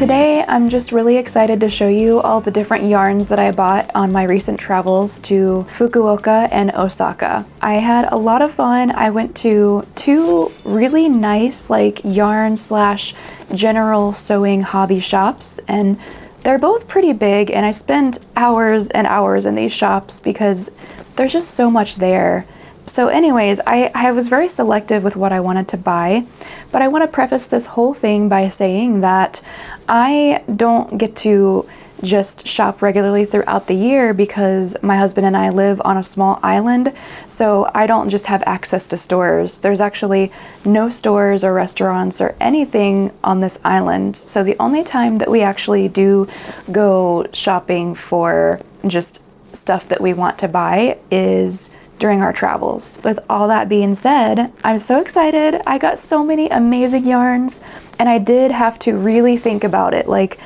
today I'm just really excited to show you all the different yarns that I bought on my recent travels to Fukuoka and Osaka. I had a lot of fun. I went to two really nice like yarn slash general sewing hobby shops, and they're both pretty big, and I spent hours and hours in these shops because there's just so much there. So anyways, I was very selective with what I wanted to buy, but I want to preface this whole thing by saying that I don't get to just shop regularly throughout the year because my husband and I live on a small island, so I don't just have access to stores. There's actually no stores or restaurants or anything on this island, so the only time that we actually do go shopping for just stuff that we want to buy is during our travels. With all that being said, I'm so excited. I got so many amazing yarns, and I did have to really think about it. Like,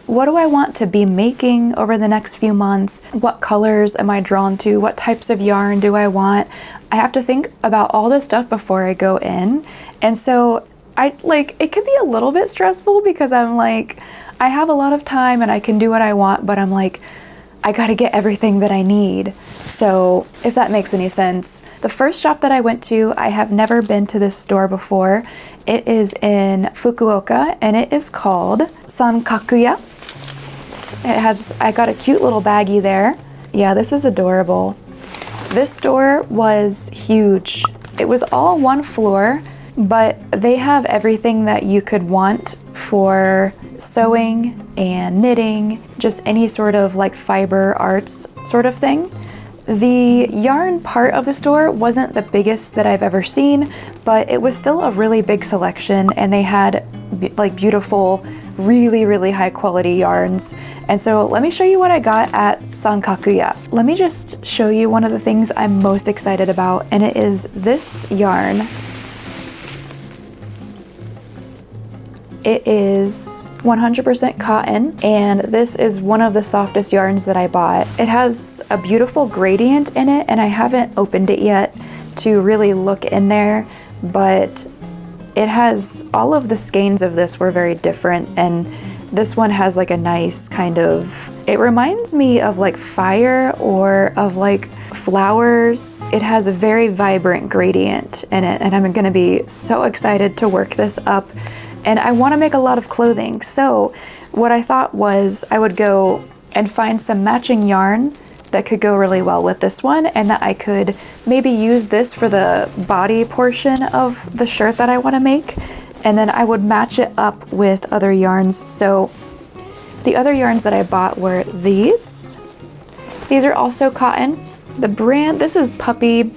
what do I want to be making over the next few months? What colors am I drawn to? What types of yarn do I want? I have to think about all this stuff before I go in. And so it could be a little bit stressful because I'm like, I have a lot of time and I can do what I want, but I'm like, I gotta get everything that I need. So if that makes any sense. The first shop that I went to, I have never been to this store before. It is in Fukuoka and it is called Sankakuya. I got a cute little baggie there. Yeah, this is adorable. This store was huge. It was all one floor, but they have everything that you could want for sewing and knitting, just any sort of like fiber arts sort of thing. The yarn part of the store wasn't the biggest that I've ever seen, but it was still a really big selection, and they had like beautiful, really high quality yarns. And so let me show you what I got at Sankakuya. Let me just show you one of the things I'm most excited about, and it is this yarn. It is 100% cotton, and this is one of the softest yarns that I bought. It has a beautiful gradient in it, and I haven't opened it yet to really look in there, but it has all of the skeins of this were very different, and this one has like a nice kind of, it reminds me of like fire or of like flowers. It has a very vibrant gradient in it, and I'm gonna be so excited to work this up. And I want to make a lot of clothing, so what I thought was I would go and find some matching yarn that could go really well with this one, and that I could maybe use this for the body portion of the shirt that I want to make, and then I would match it up with other yarns. So the other yarns that I bought were these. These are also cotton. The brand, this is Puppy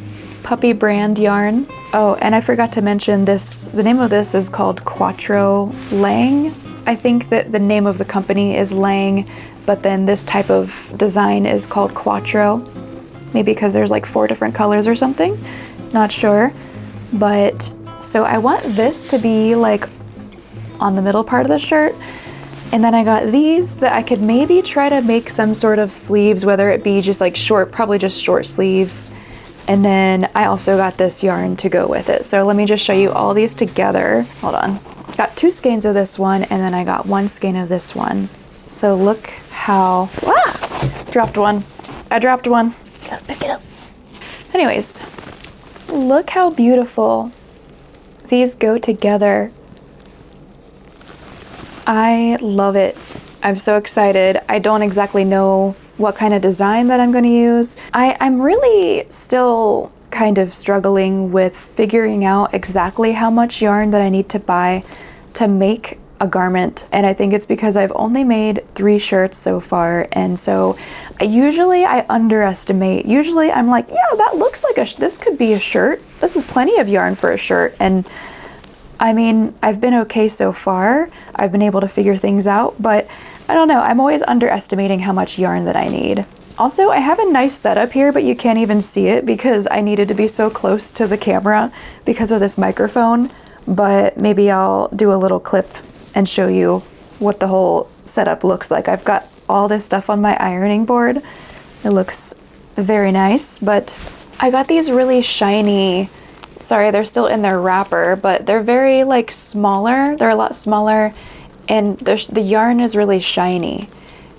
brand yarn. Oh, and I forgot to mention this, the name of this is called Quattro Lang. I think that the name of the company is Lang, but then this type of design is called Quattro. Maybe because there's like 4 different colors or something, not sure. But so I want this to be like on the middle part of the shirt. And then I got these that I could maybe try to make some sort of sleeves, whether it be just like short, probably just short sleeves. And then I also got this yarn to go with it. So let me just show you all these together. Hold on. Got 2 skeins of this one, and then I got 1 skein of this one. So look how, dropped one. I dropped one. Gotta pick it up. Anyways, look how beautiful these go together. I love it. I'm so excited. I don't exactly know what kind of design that I'm going to use. I'm really still kind of struggling with figuring out exactly how much yarn that I need to buy to make a garment, and I think it's because I've only made 3 shirts so far, and so usually I underestimate. Usually I'm like, yeah, that looks like this could be a shirt. This is plenty of yarn for a shirt, and I mean, I've been okay so far. I've been able to figure things out, but I don't know, I'm always underestimating how much yarn that I need. Also, I have a nice setup here, but you can't even see it because I needed to be so close to the camera because of this microphone, but maybe I'll do a little clip and show you what the whole setup looks like. I've got all this stuff on my ironing board. It looks very nice, but I got these really shiny, sorry, they're still in their wrapper, but they're very like smaller. They're a lot smaller, and the yarn is really shiny,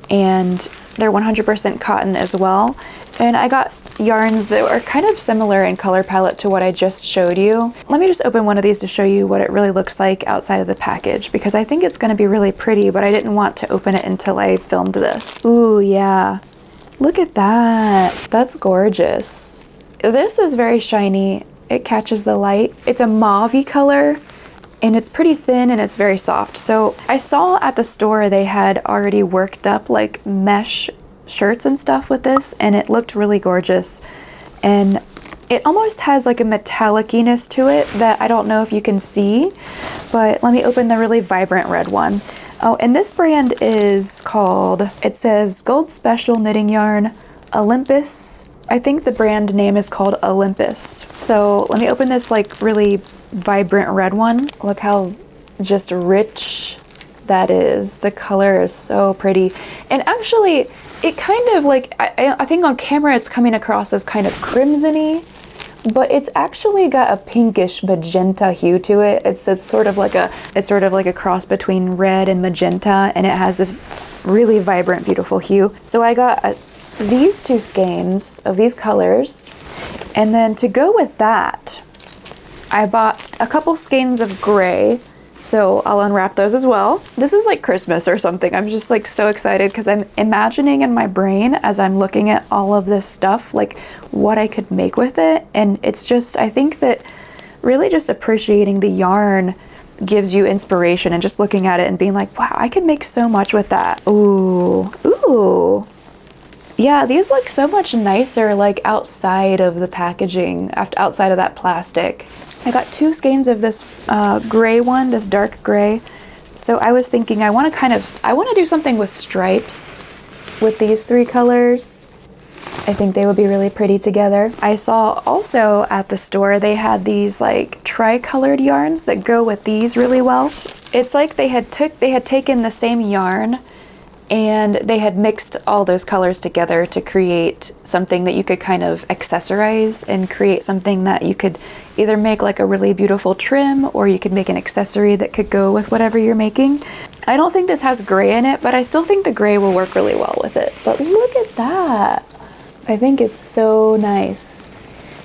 and they're 100% cotton as well. And I got yarns that are kind of similar in color palette to what I just showed you. Let me just open one of these to show you what it really looks like outside of the package, because I think it's going to be really pretty, but I didn't want to open it until I filmed this. Ooh, yeah. Look at that. That's gorgeous. This is very shiny. It catches the light. It's a mauve-y color, and it's pretty thin and it's very soft. So I saw at the store they had already worked up like mesh shirts and stuff with this, and it looked really gorgeous. And it almost has like a metallic-iness to it that I don't know if you can see, but let me open the really vibrant red one. Oh, and this brand is called, it says Gold Special Knitting Yarn, Olympus. I think the brand name is called Olympus. So let me open this like really vibrant red one. Look how just rich that is. The color is so pretty. And actually, it kind of like, I think on camera it's coming across as kind of crimson-y, but it's actually got a pinkish magenta hue to it. It's sort of like a cross between red and magenta, and it has this really vibrant, beautiful hue. So I got these two skeins of these colors, and then to go with that, I bought a couple skeins of gray. So I'll unwrap those as well. This is like Christmas or something. I'm just like so excited because I'm imagining in my brain as I'm looking at all of this stuff, like what I could make with it. And it's just, I think that really just appreciating the yarn gives you inspiration, and just looking at it and being like, wow, I could make so much with that. Ooh, ooh. Yeah, these look so much nicer like outside of the packaging, outside of that plastic. I got two skeins of this gray one, this dark gray. So I was thinking I want to do something with stripes with these three colors. I think they would be really pretty together. I saw also at the store they had these like tri-colored yarns that go with these really well. It's like they had taken the same yarn and they had mixed all those colors together to create something that you could kind of accessorize and create something that you could either make like a really beautiful trim, or you could make an accessory that could go with whatever you're making. I don't think this has gray in it, but I still think the gray will work really well with it. But look at that. I think it's so nice.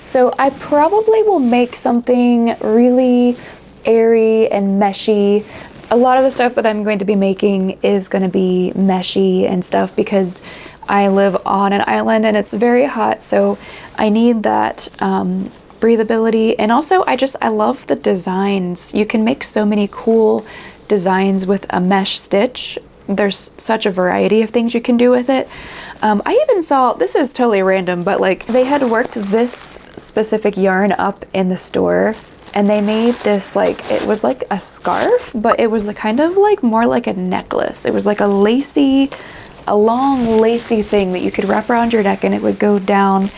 So I probably will make something really airy and meshy. A lot of the stuff that I'm going to be making is going to be meshy and stuff because I live on an island and it's very hot, so I need that breathability. And also I love the designs. You can make so many cool designs with a mesh stitch. There's such a variety of things you can do with it. I even saw, this is totally random, but like they had worked this specific yarn up in the store, and they made this like, it was like a scarf, but it was the kind of like more like a necklace. It was like a long lacy thing that you could wrap around your neck, and it would go down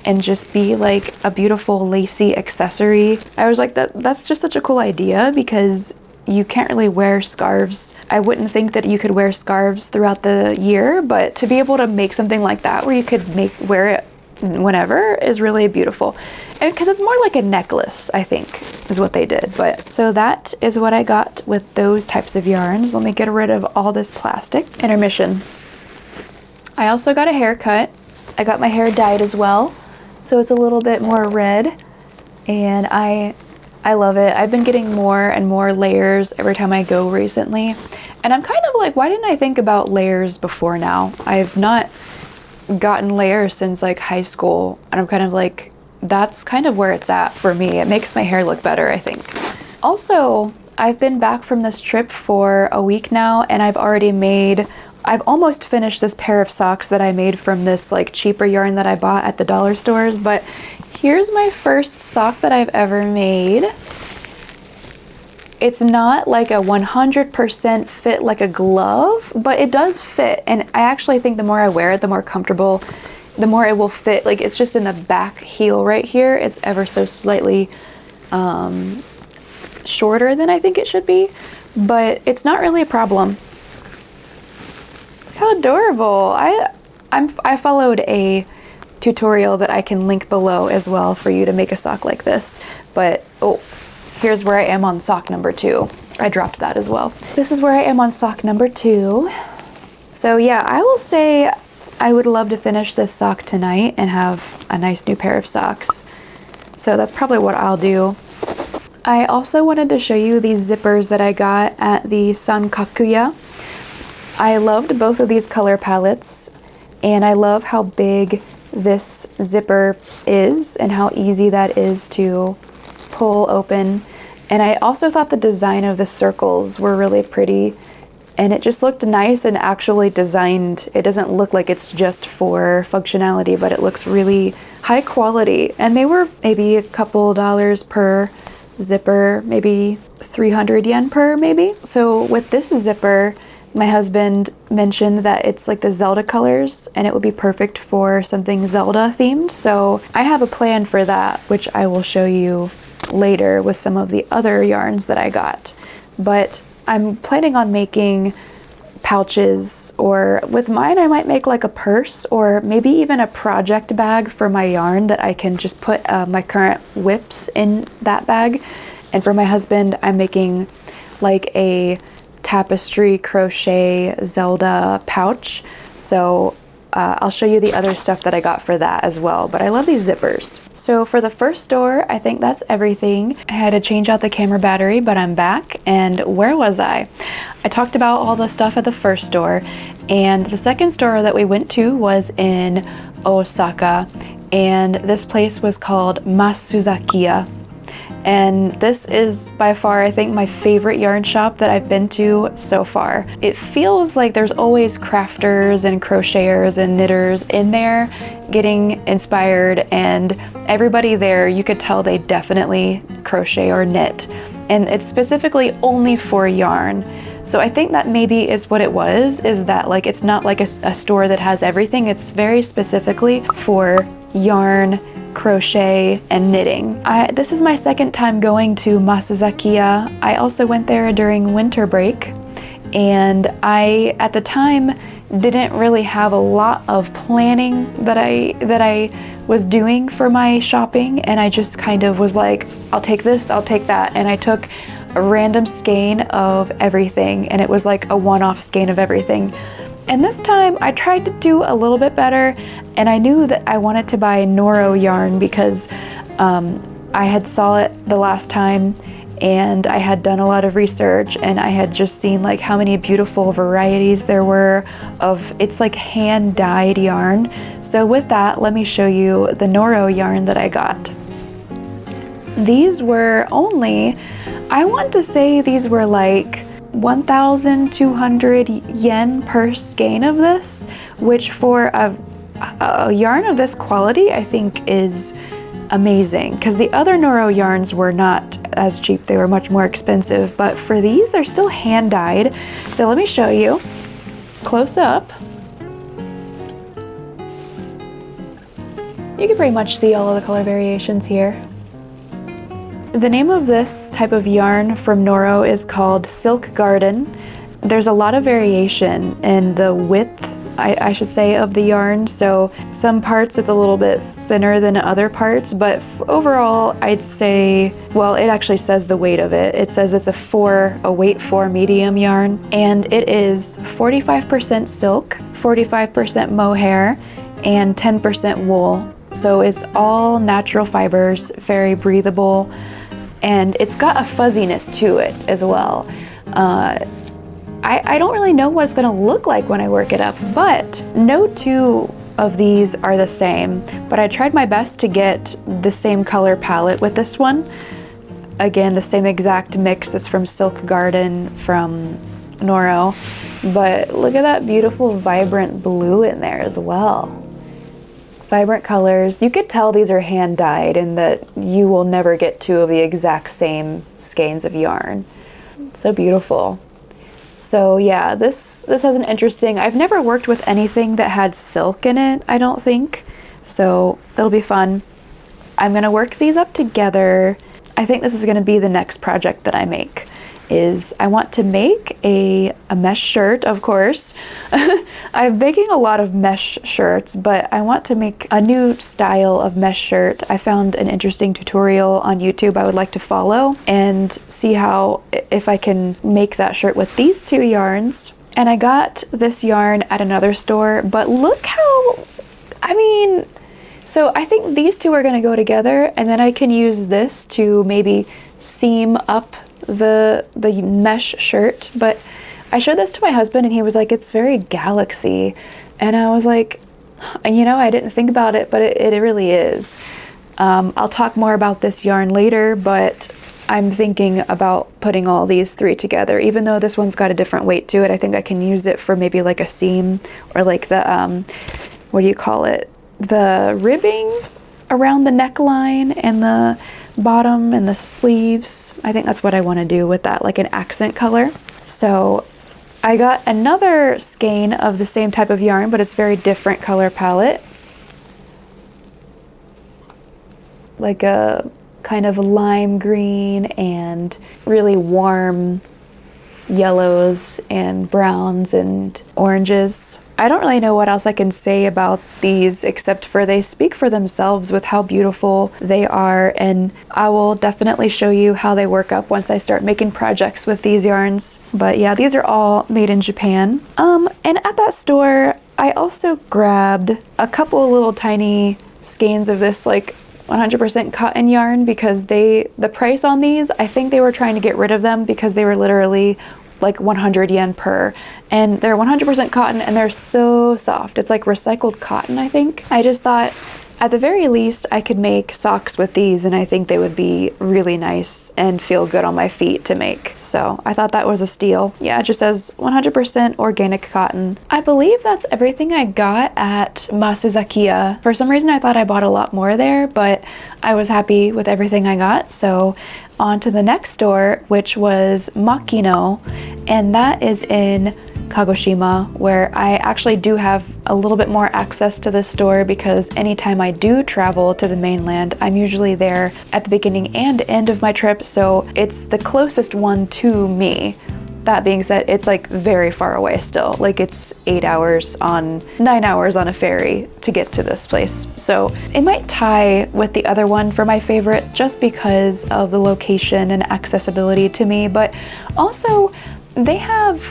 and just be like a beautiful lacy accessory. I was like, that's just such a cool idea because you can't really wear scarves. I wouldn't think that you could wear scarves throughout the year, but to be able to make something like that where you could wear it whenever is really beautiful. And because it's more like a necklace, I think, is what they did. But so that is what I got with those types of yarns. Let me get rid of all this plastic. Intermission. I also got a haircut. I got my hair dyed as well, so it's a little bit more red, and I love it. I've been getting more and more layers every time I go recently, and I'm kind of like, why didn't I think about layers before now? I've not gotten layers since like high school, and I'm kind of like, that's kind of where it's at for me. It makes my hair look better, I think. Also, I've been back from this trip for a week now, and I've almost finished this pair of socks that I made from this like cheaper yarn that I bought at the dollar stores, but here's my first sock that I've ever made. It's not like a 100% fit like a glove, but it does fit. And I actually think the more I wear it, the more comfortable, the more it will fit. Like it's just in the back heel right here. It's ever so slightly shorter than I think it should be, but it's not really a problem. How adorable. I followed a tutorial that I can link below as well for you to make a sock like this, but oh, here's where I am on sock number 2. I dropped that as well. This is where I am on sock number 2. So yeah, I will say I would love to finish this sock tonight and have a nice new pair of socks. So that's probably what I'll do. I also wanted to show you these zippers that I got at the Sankakuya. I loved both of these color palettes, and I love how big this zipper is and how easy that is to pull open. And I also thought the design of the circles were really pretty, and it just looked nice and actually designed. It doesn't look like it's just for functionality, but it looks really high quality. And they were maybe a couple dollars per zipper, maybe 300 yen per maybe. So with this zipper, my husband mentioned that it's like the Zelda colors and it would be perfect for something Zelda themed. So I have a plan for that, which I will show you later with some of the other yarns that I got. But I'm planning on making pouches, or with mine I might make like a purse or maybe even a project bag for my yarn that I can just put my current whips in that bag. And for my husband, I'm making like a tapestry crochet Zelda pouch. So I'll show you the other stuff that I got for that as well, but I love these zippers. So for the first store, I think that's everything. I had to change out the camera battery, but I'm back. And where was I? I talked about all the stuff at the first store, and the second store that we went to was in Osaka, and this place was called Masuzakiya. And this is by far, I think, my favorite yarn shop that I've been to so far. It feels like there's always crafters and crocheters and knitters in there getting inspired, and everybody there, you could tell they definitely crochet or knit. And it's specifically only for yarn. So I think that maybe is what it was, is that like it's not like a store that has everything. It's very specifically for yarn, crochet, and knitting. This is my second time going to Masuzakiya. I also went there during winter break, and I, at the time, didn't really have a lot of planning that I was doing for my shopping, and I just kind of was like, I'll take this, I'll take that, and I took a random skein of everything, and it was like a one-off skein of everything. And this time I tried to do a little bit better, and I knew that I wanted to buy Noro yarn because I had saw it the last time, and I had done a lot of research, and I had just seen like how many beautiful varieties there were of, it's like hand dyed yarn. So with that, let me show you the Noro yarn that I got. These were only, I want to say these were like 1,200 yen per skein of this, which for a yarn of this quality I think is amazing, because the other Noro yarns were not as cheap. They were much more expensive, but for these they're still hand dyed. So let me show you close up. You can pretty much see all of the color variations here. The name of this type of yarn from Noro is called Silk Garden. There's a lot of variation in the width, I should say, of the yarn. So some parts it's a little bit thinner than other parts, but overall I'd say, well, it actually says the weight of it. It says it's a weight 4 medium yarn, and it is 45% silk, 45% mohair, and 10% wool. So it's all natural fibers, very breathable, and it's got a fuzziness to it as well. I don't really know what it's gonna look like when I work it up, but no two of these are the same, but I tried my best to get the same color palette with this one. Again, the same exact mix as from Silk Garden from Noro, but look at that beautiful vibrant blue in there as well. Vibrant colors. You could tell these are hand dyed and that you will never get two of the exact same skeins of yarn. So beautiful. So yeah, this has an interesting, I've never worked with anything that had silk in it, I don't think. So it'll be fun. I'm gonna work these up together. I think this is gonna be the next project that I make. is I want to make a mesh shirt, of course. I'm making a lot of mesh shirts, but I want to make a new style of mesh shirt. I found an interesting tutorial on YouTube I would like to follow and see how, if I can make that shirt with these two yarns. And I got this yarn at another store, but look how, I mean, so I think these two are gonna go together, and then I can use this to maybe seam up the mesh shirt. But I showed this to my husband and he was like, it's very galaxy. And I was like, you know, I didn't think about it, but it really is. I'll talk more about this yarn later, but I'm thinking about putting all these three together. Even though this one's got a different weight to it, I think I can use it for maybe like a seam, or like the, what do you call it? The ribbing around the neckline and the bottom and the sleeves. I think that's what I want to do with that, like an accent color. So I got another skein of the same type of yarn, but it's very different color palette. Like a kind of lime green and really warm yellows and browns and oranges. I don't really know what else I can say about these except for they speak for themselves with how beautiful they are, and I will definitely show you how they work up once I start making projects with these yarns. But yeah, these are all made in Japan. And at that store, I also grabbed a couple little tiny skeins of this like 100% cotton yarn, because the price on these, I think they were trying to get rid of them because they were literally like 100 yen per, and they're 100% cotton and they're so soft. It's like recycled cotton, I think. I just thought at the very least I could make socks with these, and I think they would be really nice and feel good on my feet to make. So I thought that was a steal. Yeah, it just says 100% organic cotton. I believe that's everything I got at Masuzakiya. For some reason I thought I bought a lot more there, but I was happy with everything I got. So on to the next store, which was Makino, and that is in Kagoshima, where I actually do have a little bit more access to this store because anytime I do travel to the mainland, I'm usually there at the beginning and end of my trip, so it's the closest one to me. That being said, it's like very far away still. Like it's 9 hours on a ferry to get to this place. So it might tie with the other one for my favorite just because of the location and accessibility to me, but also they have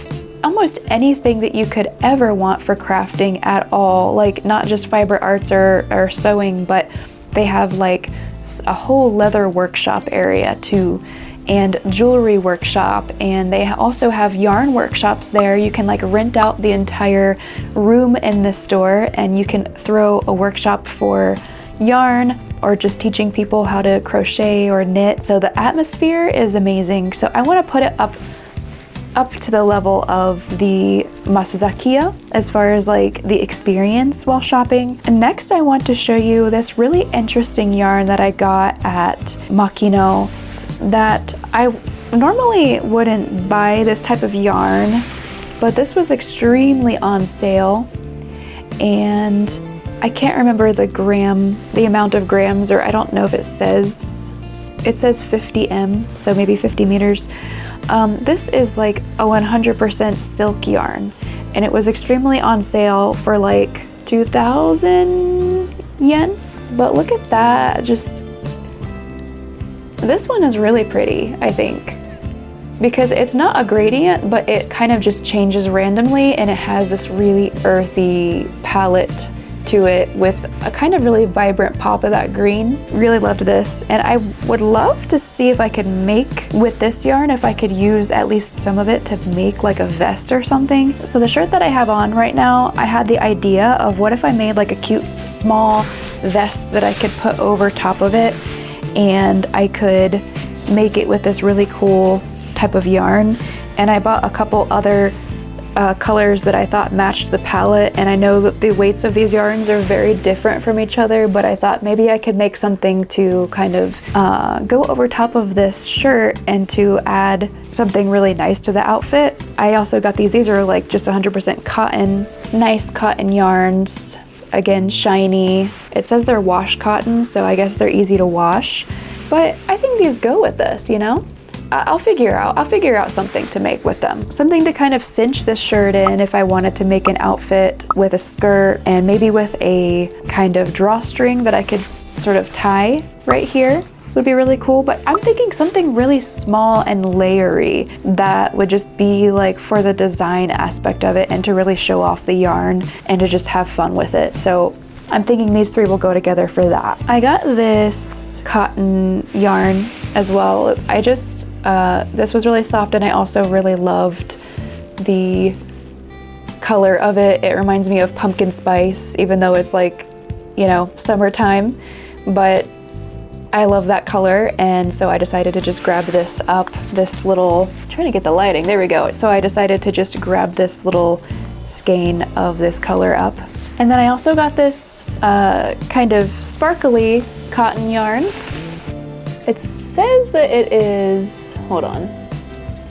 almost anything that you could ever want for crafting at all. Like not just fiber arts or sewing, but they have like a whole leather workshop area too, and jewelry workshop, and they also have yarn workshops there. You can like rent out the entire room in this store and you can throw a workshop for yarn or just teaching people how to crochet or knit. So the atmosphere is amazing. So I want to put it up to the level of the Masuzakiya as far as like the experience while shopping. And next I want to show you this really interesting yarn that I got at Makino that I normally wouldn't buy this type of yarn, but this was extremely on sale, and I can't remember the amount of grams, or I don't know if it says 50 m, so maybe 50 meters. This is like a 100% silk yarn, and it was extremely on sale for like 2,000 yen, but look at that. Just this one is really pretty, I think, because it's not a gradient, but it kind of just changes randomly, and it has this really earthy palette to it with a kind of really vibrant pop of that green. Really loved this, and I would love to see if I could make with this yarn, if I could use at least some of it to make like a vest or something. So the shirt that I have on right now, I had the idea of what if I made like a cute small vest that I could put over top of it, and I could make it with this really cool type of yarn. And I bought a couple other colors that I thought matched the palette, and I know that the weights of these yarns are very different from each other, but I thought maybe I could make something to kind of go over top of this shirt and to add something really nice to the outfit. I also got these are like just 100% cotton, nice cotton yarns. Again, shiny. It says they're wash cotton, so I guess they're easy to wash, but I think these go with this, you know? I'll figure out something to make with them. Something to kind of cinch this shirt in if I wanted to make an outfit with a skirt and maybe with a kind of drawstring that I could sort of tie right here would be really cool. But I'm thinking something really small and layery that would just be like for the design aspect of it and to really show off the yarn and to just have fun with it. So I'm thinking these three will go together for that. I got this cotton yarn as well. I just, this was really soft and I also really loved the color of it. It reminds me of pumpkin spice, even though it's like, you know, summertime, but I love that color, and so I decided to just grab this up, this little, trying to get the lighting, there we go. So I decided to just grab this little skein of this color up. And then I also got this kind of sparkly cotton yarn. It says that it is, hold on,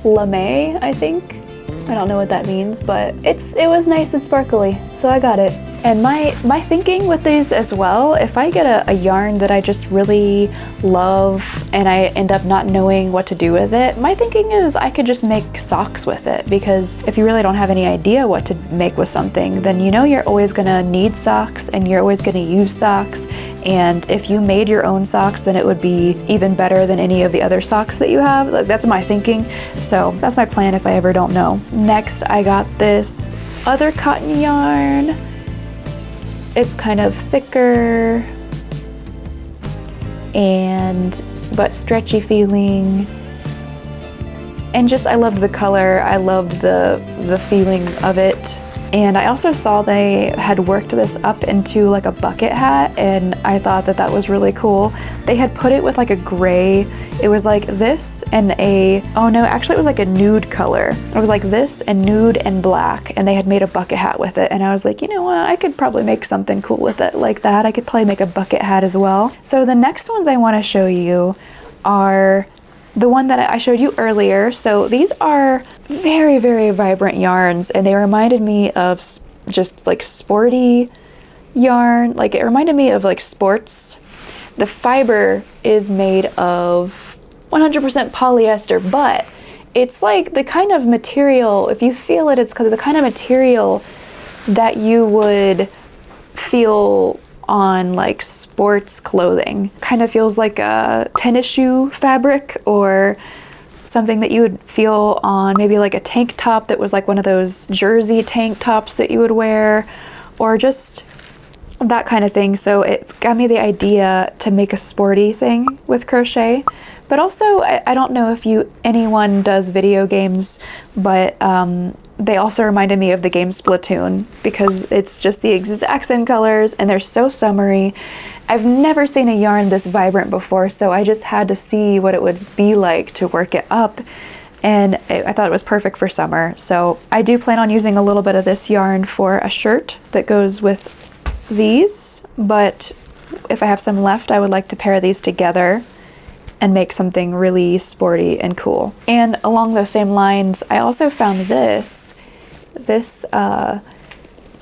lame, I think. I don't know what that means, but it was nice and sparkly, so I got it. And my thinking with these as well, if I get a yarn that I just really love and I end up not knowing what to do with it, my thinking is I could just make socks with it, because if you really don't have any idea what to make with something, then you know you're always gonna need socks and you're always gonna use socks. And if you made your own socks, then it would be even better than any of the other socks that you have. Like, that's my thinking. So that's my plan if I ever don't know. Next, I got this other cotton yarn. It's kind of thicker but stretchy feeling. And just, I loved the color. I loved the feeling of it. And I also saw they had worked this up into like a bucket hat, and I thought that was really cool. They had put it with like a gray, it was like this and oh no, actually it was like a nude color. It was like this and nude and black, and they had made a bucket hat with it. And I was like, you know what, I could probably make something cool with it like that. I could probably make a bucket hat as well. So the next ones I want to show you are the one that I showed you earlier. So these are very, very vibrant yarns, and they reminded me of just like sporty yarn. Like, it reminded me of like sports. The fiber is made of 100% polyester, but it's like the kind of material, if you feel it, it's the kind of material that you would feel on like sports clothing. Kind of feels like a tennis shoe fabric, or something that you would feel on maybe like a tank top that was like one of those jersey tank tops that you would wear, or just that kind of thing. So it got me the idea to make a sporty thing with crochet. But also, I don't know if anyone does video games, but they also reminded me of the game Splatoon, because it's just the exact same colors and they're so summery. I've never seen a yarn this vibrant before, so I just had to see what it would be like to work it up, and I thought it was perfect for summer. So I do plan on using a little bit of this yarn for a shirt that goes with these, but if I have some left, I would like to pair these together and make something really sporty and cool. And along those same lines, I also found this. This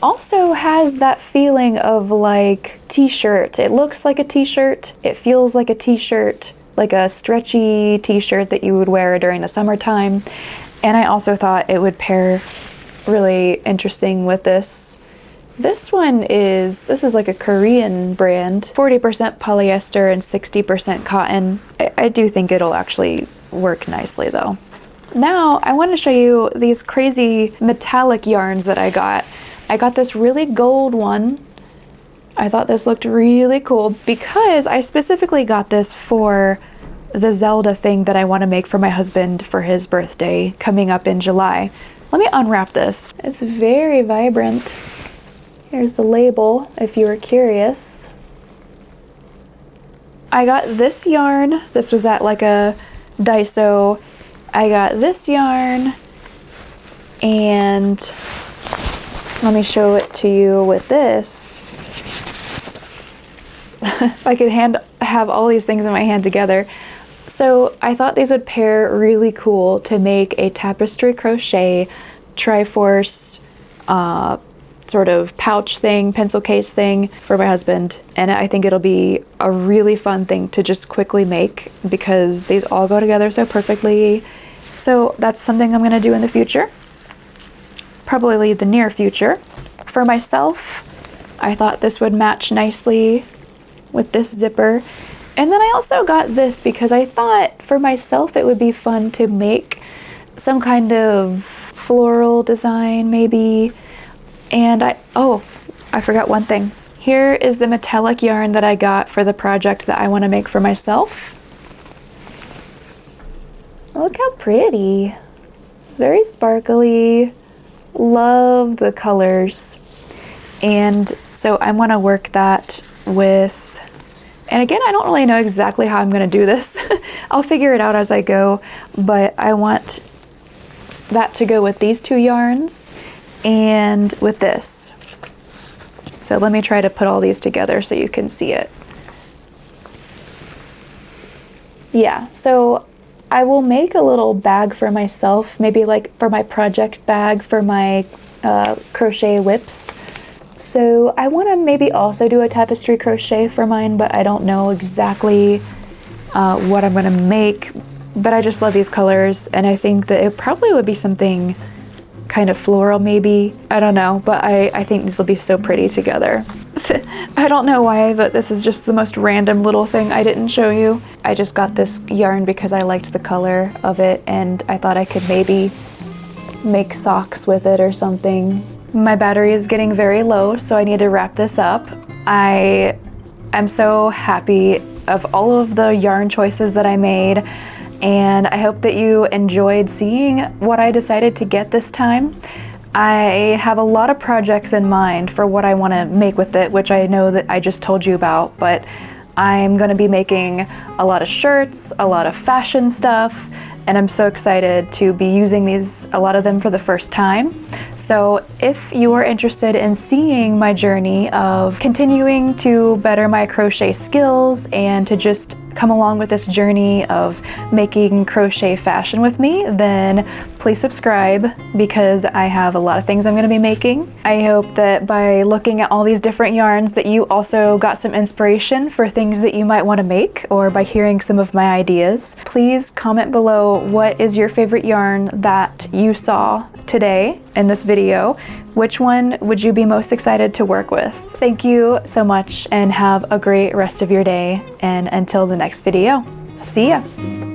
also has that feeling of like t-shirt. It looks like a t-shirt. It feels like a t-shirt, like a stretchy t-shirt that you would wear during the summertime. And I also thought it would pair really interesting with this. This is like a Korean brand, 40% polyester and 60% cotton. I do think it'll actually work nicely though. Now I want to show you these crazy metallic yarns that I got. I got this really gold one. I thought this looked really cool because I specifically got this for the Zelda thing that I want to make for my husband for his birthday coming up in July. Let me unwrap this. It's very vibrant. Here's the label, if you were curious. I got this yarn. This was at like a Daiso. I got this yarn, and let me show it to you with this. If I could have all these things in my hand together. So I thought these would pair really cool to make a tapestry crochet Triforce sort of pouch thing, pencil case thing for my husband. And I think it'll be a really fun thing to just quickly make because these all go together so perfectly. So that's something I'm gonna do in the future, probably the near future. For myself, I thought this would match nicely with this zipper. And then I also got this because I thought for myself it would be fun to make some kind of floral design maybe. And I forgot one thing. Here is the metallic yarn that I got for the project that I want to make for myself. Look how pretty. It's very sparkly. Love the colors. And so I want to work that with, and again, I don't really know exactly how I'm going to do this. I'll figure it out as I go, but I want that to go with these two yarns and with this. So let me try to put all these together so you can see it. Yeah, so I will make a little bag for myself, maybe like for my project bag for my crochet whips. So I want to maybe also do a tapestry crochet for mine, but I don't know exactly what I'm going to make. But I just love these colors, and I think that it probably would be something kind of floral maybe. I don't know, but I think these will be so pretty together. I don't know why, but this is just the most random little thing I didn't show you. I just got this yarn because I liked the color of it, and I thought I could maybe make socks with it or something. My battery is getting very low, so I need to wrap this up. I am so happy of all of the yarn choices that I made, and I hope that you enjoyed seeing what I decided to get this time. I have a lot of projects in mind for what I want to make with it, which I know that I just told you about, but I'm going to be making a lot of shirts, a lot of fashion stuff, and I'm so excited to be using these, a lot of them for the first time. So if you are interested in seeing my journey of continuing to better my crochet skills and to just come along with this journey of making crochet fashion with me, then please subscribe because I have a lot of things I'm going to be making. I hope that by looking at all these different yarns that you also got some inspiration for things that you might want to make, or by hearing some of my ideas. Please comment below what is your favorite yarn that you saw today in this video. Which one would you be most excited to work with? Thank you so much and have a great rest of your day, and until the next video, see ya!